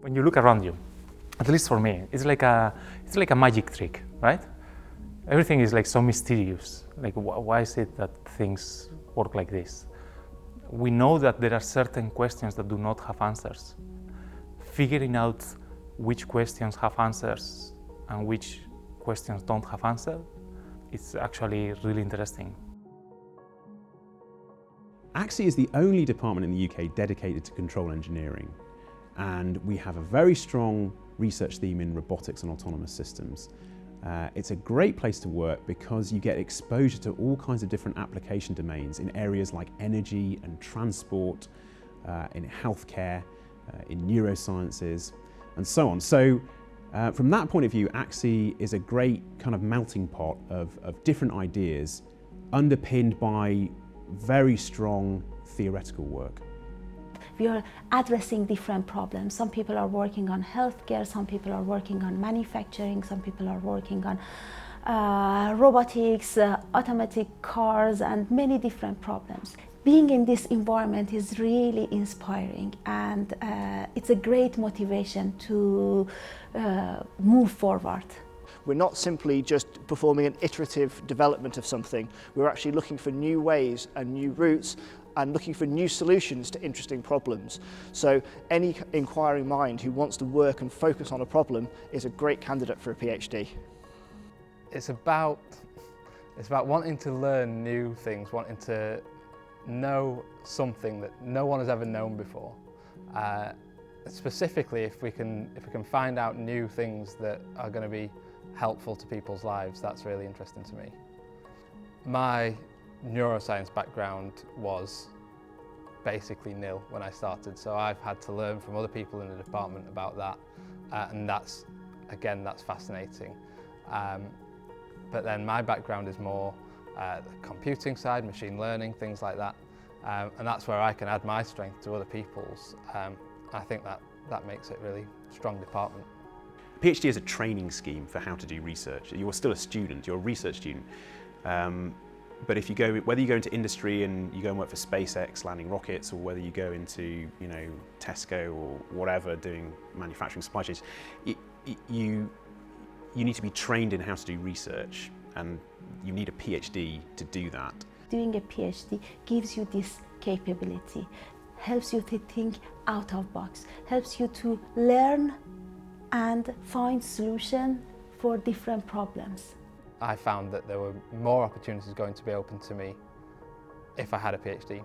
When you look around you, at least for me, it's like a magic trick, right? Everything is like so mysterious. Like, why is it that things work like this? We know that there are certain questions that do not have answers. Figuring out which questions have answers and which questions don't have answers, it's actually really interesting. ACSE is the only department in the UK dedicated to control engineering, and we have a very strong research theme in robotics and autonomous systems. It's a great place to work because you get exposure to all kinds of different application domains in areas like energy and transport, in healthcare, in neurosciences, and so on. So from that point of view, ACSE is a great kind of melting pot of different ideas underpinned by very strong theoretical work. We are addressing different problems. Some people are working on healthcare, some people are working on manufacturing, some people are working on robotics, automatic cars, and many different problems. Being in this environment is really inspiring, and it's a great motivation to move forward. We're not simply just performing an iterative development of something, we're actually looking for new ways and new routes and looking for new solutions to interesting problems. So any inquiring mind who wants to work and focus on a problem is a great candidate for a PhD. It's about wanting to learn new things, wanting to know something that no one has ever known before. Specifically, if we can find out new things that are going to be helpful to people's lives, that's really interesting to me. My neuroscience background was basically nil when I started, so I've had to learn from other people in the department about that, and that's fascinating. But then my background is more the computing side, machine learning, things like that, and that's where I can add my strength to other people's. I think that makes it a really strong department. PhD is a training scheme for how to do research. You're still a student, you're a research student. But if you go, whether you go into industry and you go and work for SpaceX landing rockets, or whether you go into, Tesco or whatever doing manufacturing supply chains, you need to be trained in how to do research, and you need a PhD to do that. Doing a PhD gives you this capability, helps you to think out of box, helps you to learn and find solutions for different problems. I found that there were more opportunities going to be open to me if I had a PhD.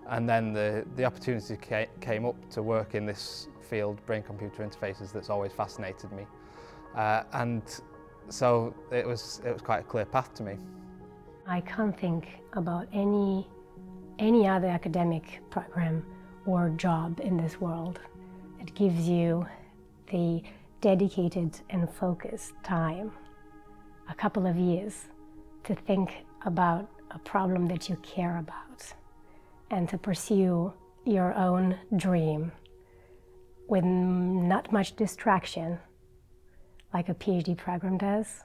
And then the opportunity came up to work in this field, brain-computer interfaces, that's always fascinated me. And so it was quite a clear path to me. I can't think about any other academic program or job in this world that gives you the dedicated and focused time, a couple of years, to think about a problem that you care about and to pursue your own dream with not much distraction like a PhD program does.